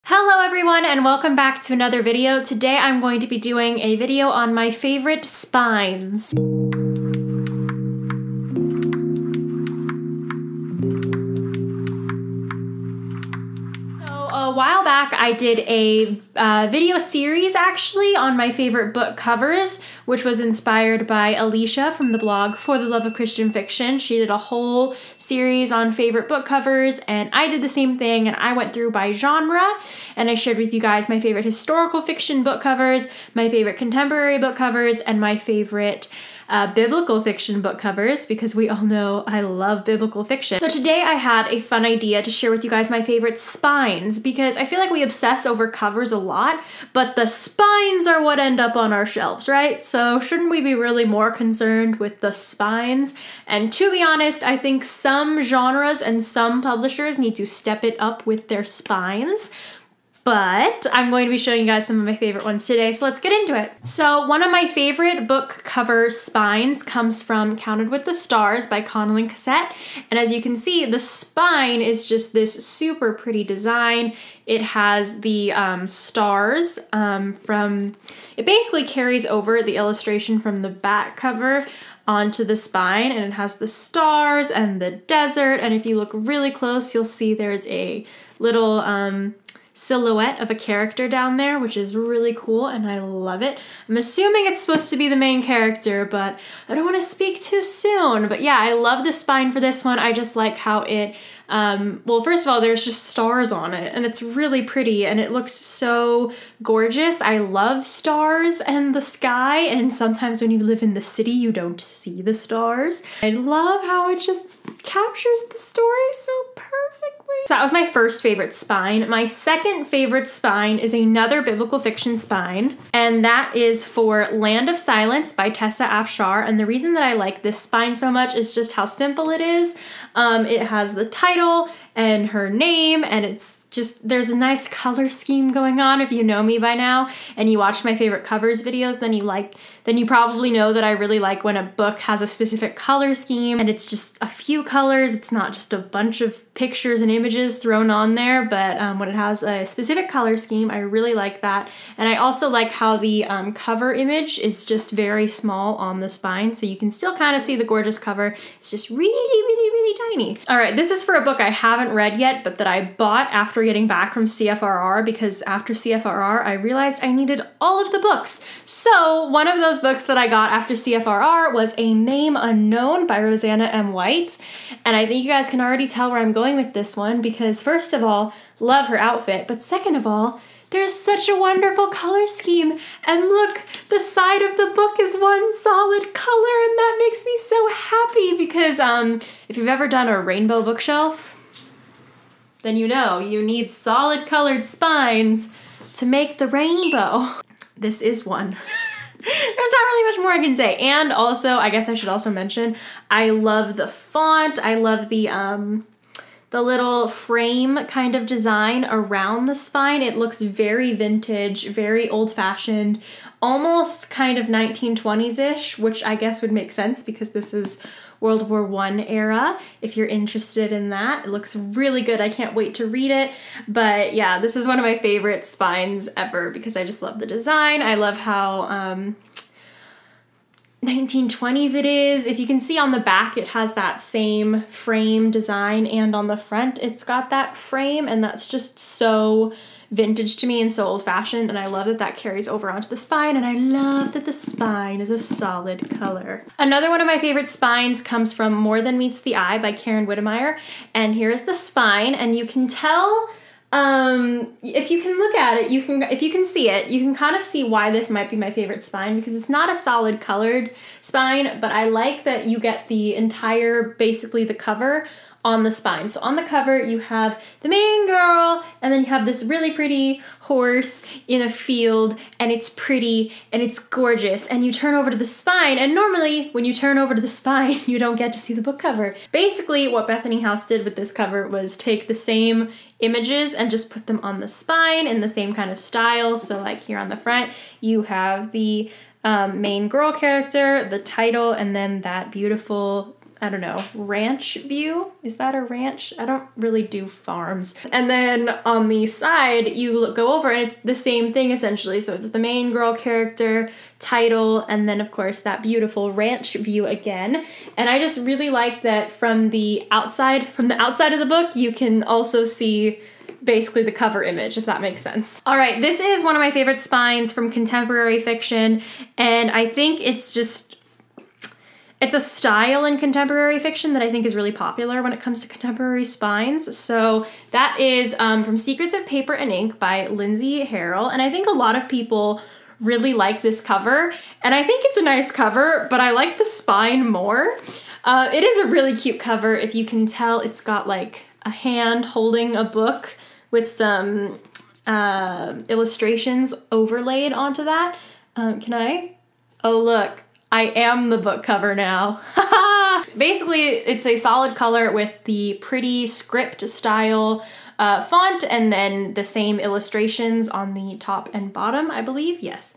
Hello everyone and welcome back to another video. Today I'm going to be doing a video on my favorite spines. A while back I did a video series actually on my favorite book covers, which was inspired by Alicia from the blog For the Love of Christian Fiction. She did a whole series on favorite book covers and I did the same thing, and I went through by genre and I shared with you guys my favorite historical fiction book covers, my favorite contemporary book covers, and my favorite biblical fiction book covers, because we all know I love biblical fiction. So today I had a fun idea to share with you guys my favorite spines, because I feel like we obsess over covers a lot, but the spines are what end up on our shelves, right? So shouldn't we be really more concerned with the spines? And to be honest, I think some genres and some publishers need to step it up with their spines. But I'm going to be showing you guys some of my favorite ones today, so let's get into it. So one of my favorite book cover spines comes from Counted with the Stars by Connelly Cassette. And as you can see, the spine is just this super pretty design. It has the stars it basically carries over the illustration from the back cover onto the spine, and it has the stars and the desert. And if you look really close, you'll see there's a little silhouette of a character down there, which is really cool and I love it. I'm assuming it's supposed to be the main character, but I don't want to speak too soon. But yeah, I love the spine for this one. I just like how it, well, first of all, there's just stars on it and it's really pretty and it looks so gorgeous. I love stars and the sky, and sometimes when you live in the city, you don't see the stars. I love how it just captures the story so perfectly. So that was my first favorite spine. My second favorite spine is another biblical fiction spine, and that is for Land of Silence by Tessa Afshar. And the reason that I like this spine so much is just how simple it is. It has the title and her name, and it's just, there's a nice color scheme going on. If you know me by now and you watch my favorite covers videos, then you probably know that I really like when a book has a specific color scheme and it's just a few colors. It's not just a bunch of pictures and images thrown on there, but when it has a specific color scheme, I really like that. And I also like how the cover image is just very small on the spine, so you can still kind of see the gorgeous cover. It's just really, really, really tiny. All right, this is for a book I haven't read yet, but that I bought after getting back from CFRR, because after CFRR, I realized I needed all of the books. So one of those books that I got after CFRR was A Name Unknown by Rosanna M. White. And I think you guys can already tell where I'm going with this one, because first of all, love her outfit, but second of all, there's such a wonderful color scheme. And look, the side of the book is one solid color, and that makes me so happy, because if you've ever done a rainbow bookshelf, then you know you need solid colored spines to make the rainbow. This is one. There's not really much more I can say. And also, I guess I should also mention, I love the font. I love the little frame kind of design around the spine. It looks very vintage, very old-fashioned, almost kind of 1920s-ish, which I guess would make sense because this is World War I era, if you're interested in that. It looks really good. I can't wait to read it. But yeah, this is one of my favorite spines ever because I just love the design. I love how 1920s it is. If you can see on the back, it has that same frame design, and on the front, it's got that frame, and that's just so vintage to me and so old-fashioned, and I love that that carries over onto the spine, and I love that the spine is a solid color. Another one of my favorite spines comes from More Than Meets the Eye by Karen Wittemeyer, and here's the spine, and you can tell, if you can look at it, if you can see it, you can kind of see why this might be my favorite spine, because it's not a solid colored spine, but I like that you get the entire, basically the cover on the spine. So on the cover, you have the main girl, and then you have this really pretty horse in a field, and it's pretty, and it's gorgeous, and you turn over to the spine, and normally, when you turn over to the spine, you don't get to see the book cover. Basically, what Bethany House did with this cover was take the same images and just put them on the spine in the same kind of style. So like here on the front, you have the main girl character, the title, and then that beautiful I don't know, ranch view. Is that a ranch? I don't really do farms. And then on the side, you go over and it's the same thing essentially. So it's the main girl character, title, and then of course that beautiful ranch view again. And I just really like that from the outside of the book, you can also see basically the cover image, if that makes sense. All right, this is one of my favorite spines from contemporary fiction, and I think it's a style in contemporary fiction that I think is really popular when it comes to contemporary spines. So that is from Secrets of Paper and Ink by Lindsay Harrell, and I think a lot of people really like this cover, and I think it's a nice cover, but I like the spine more. It is a really cute cover. If you can tell, it's got like a hand holding a book with some illustrations overlaid onto that. Can I? Oh, look, I am the book cover now. Basically, it's a solid color with the pretty script style font and then the same illustrations on the top and bottom, I believe, yes.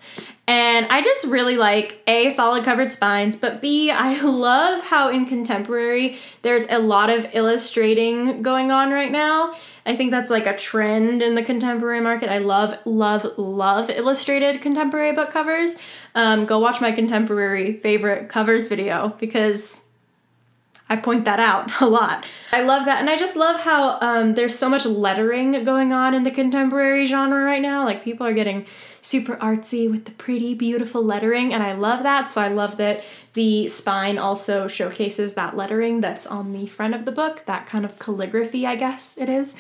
And I just really like A, solid covered spines, but B, I love how in contemporary there's a lot of illustrating going on right now. I think that's like a trend in the contemporary market. I love, love, love illustrated contemporary book covers. Go watch my contemporary favorite covers video because I point that out a lot. I love that, and I just love how there's so much lettering going on in the contemporary genre right now. Like, people are getting super artsy with the pretty, beautiful lettering, and I love that. So I love that the spine also showcases that lettering that's on the front of the book, that kind of calligraphy, I guess it is.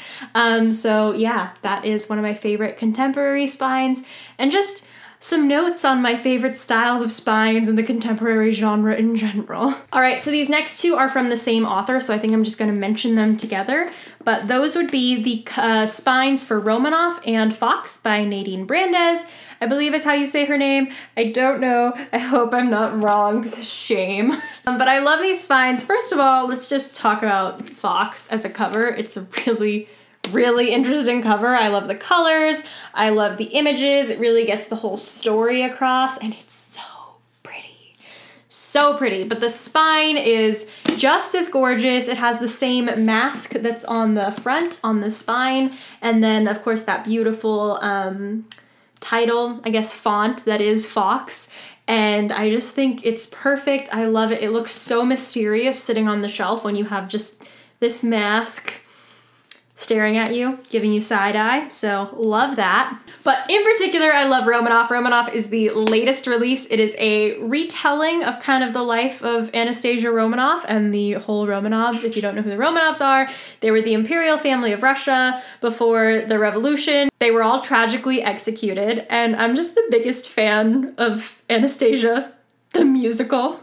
So yeah, that is one of my favorite contemporary spines, and just some notes on my favorite styles of spines in the contemporary genre in general. All right, so these next two are from the same author, so I think I'm just gonna mention them together, but those would be the spines for Romanoff and Fox by Nadine Brandes, I believe is how you say her name. I don't know, I hope I'm not wrong because shame. But I love these spines. First of all, let's just talk about Fox as a cover. It's a really interesting cover. I love the colors, I love the images, it really gets the whole story across, and it's so pretty. So pretty, but the spine is just as gorgeous. It has the same mask that's on the front, on the spine, and then of course that beautiful title, I guess font that is Fox, and I just think it's perfect. I love it. It looks so mysterious sitting on the shelf when you have just this mask staring at you, giving you side eye, so love that. But in particular, I love Romanoff. Romanoff is the latest release. It is a retelling of kind of the life of Anastasia Romanoff and the whole Romanovs. If you don't know who the Romanovs are, they were the Imperial family of Russia before the revolution. They were all tragically executed, and I'm just the biggest fan of Anastasia, the musical.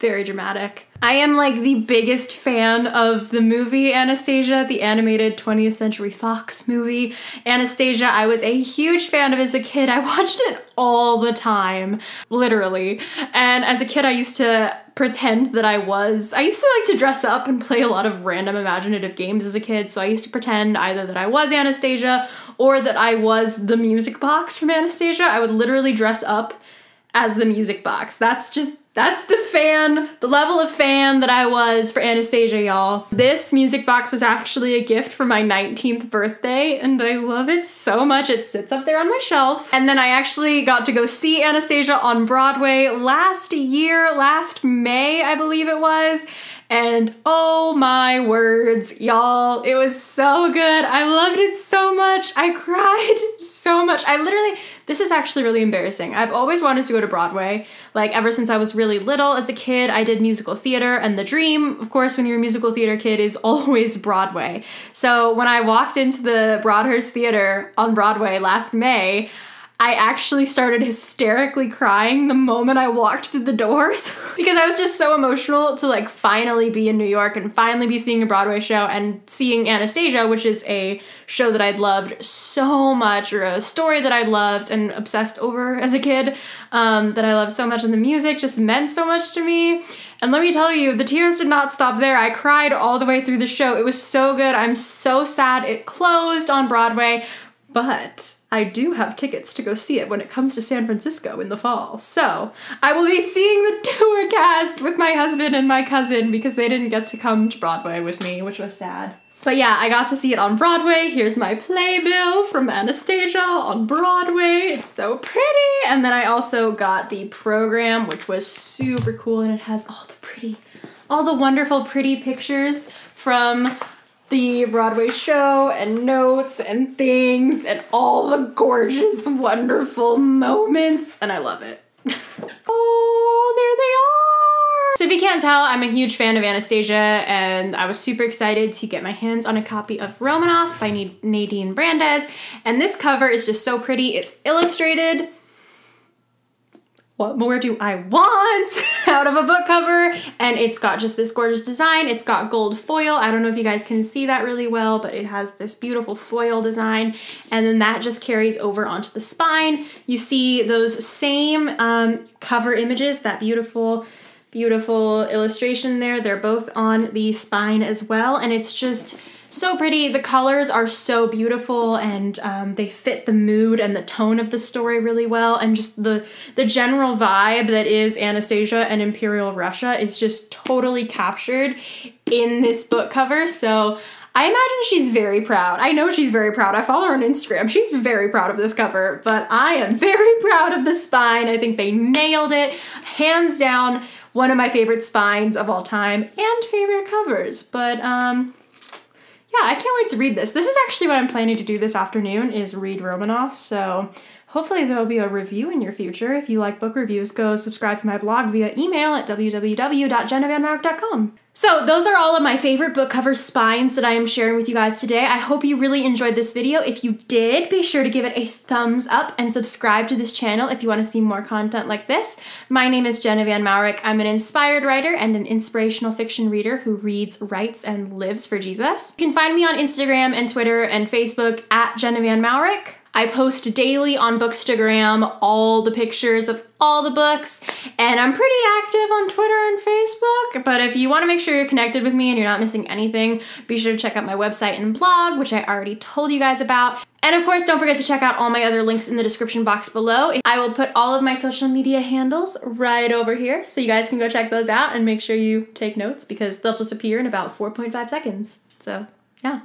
Very dramatic. I am like the biggest fan of the movie Anastasia, the animated 20th Century Fox movie. Anastasia, I was a huge fan of as a kid. I watched it all the time, literally. And as a kid, I used to pretend that I used to like to dress up and play a lot of random imaginative games as a kid. So I used to pretend either that I was Anastasia or that I was the music box from Anastasia. I would literally dress up as the music box. That's the level of fan that I was for Anastasia, y'all. This music box was actually a gift for my 19th birthday, and I love it so much. It sits up there on my shelf. And then I actually got to go see Anastasia on Broadway last May, I believe it was. And oh my words, y'all, it was so good. I loved it so much. I cried so much. This is actually really embarrassing. I've always wanted to go to Broadway, like ever since I was really little. As a kid, I did musical theater, and the dream, of course, when you're a musical theater kid is always Broadway. So when I walked into the Broadhurst Theater on Broadway last May, I actually started hysterically crying the moment I walked through the doors because I was just so emotional to like finally be in New York and finally be seeing a Broadway show and seeing Anastasia, which is a show that I'd loved so much, or a story that I loved and obsessed over as a kid, that I loved so much, and the music just meant so much to me. And let me tell you, the tears did not stop there. I cried all the way through the show. It was so good. I'm so sad it closed on Broadway, but I do have tickets to go see it when it comes to San Francisco in the fall. So I will be seeing the tour cast with my husband and my cousin because they didn't get to come to Broadway with me, which was sad. But yeah, I got to see it on Broadway. Here's my playbill from Anastasia on Broadway. It's so pretty. And then I also got the program, which was super cool, and it has all the wonderful pretty pictures from the Broadway show and notes and things and all the gorgeous, wonderful moments, and I love it. Oh, there they are! So if you can't tell, I'm a huge fan of Anastasia, and I was super excited to get my hands on a copy of Romanoff by Nadine Brandes, and this cover is just so pretty. It's illustrated. What more do I want out of a book cover? And it's got just this gorgeous design. It's got gold foil. I don't know if you guys can see that really well, but it has this beautiful foil design. And then that just carries over onto the spine. You see those same cover images, that beautiful, beautiful illustration there. They're both on the spine as well. And it's just so pretty. The colors are so beautiful, and they fit the mood and the tone of the story really well, and just the general vibe that is Anastasia and Imperial Russia is just totally captured in this book cover. So I imagine she's very proud. I know she's very proud. I follow her on Instagram. She's very proud of this cover, but I am very proud of the spine. I think they nailed it. Hands down, one of my favorite spines of all time and favorite covers. But yeah, I can't wait to read this. This is actually what I'm planning to do this afternoon, is read Romanoff, so hopefully there will be a review in your future. If you like book reviews, go subscribe to my blog via email at www.jennavanmourik.com. So those are all of my favorite book cover spines that I am sharing with you guys today. I hope you really enjoyed this video. If you did, be sure to give it a thumbs up and subscribe to this channel if you want to see more content like this. My name is Jenna Van Mourik. I'm an inspired writer and an inspirational fiction reader who reads, writes, and lives for Jesus. You can find me on Instagram and Twitter and Facebook at Jenna Van Mourik. I post daily on Bookstagram all the pictures of all the books, and I'm pretty active on Twitter and Facebook, but if you want to make sure you're connected with me and you're not missing anything, be sure to check out my website and blog, which I already told you guys about. And of course, don't forget to check out all my other links in the description box below. I will put all of my social media handles right over here, so you guys can go check those out and make sure you take notes because they'll just appear in about 4.5 seconds. So, yeah.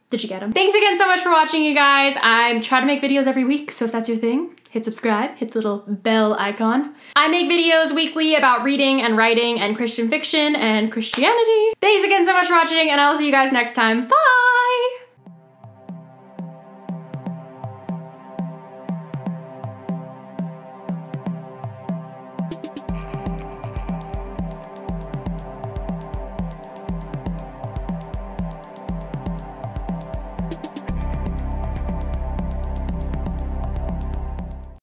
Did you get them? Thanks again so much for watching, you guys. I'm trying to make videos every week, so if that's your thing, hit subscribe, hit the little bell icon. I make videos weekly about reading and writing and Christian fiction and Christianity. Thanks again so much for watching, and I'll see you guys next time. Bye!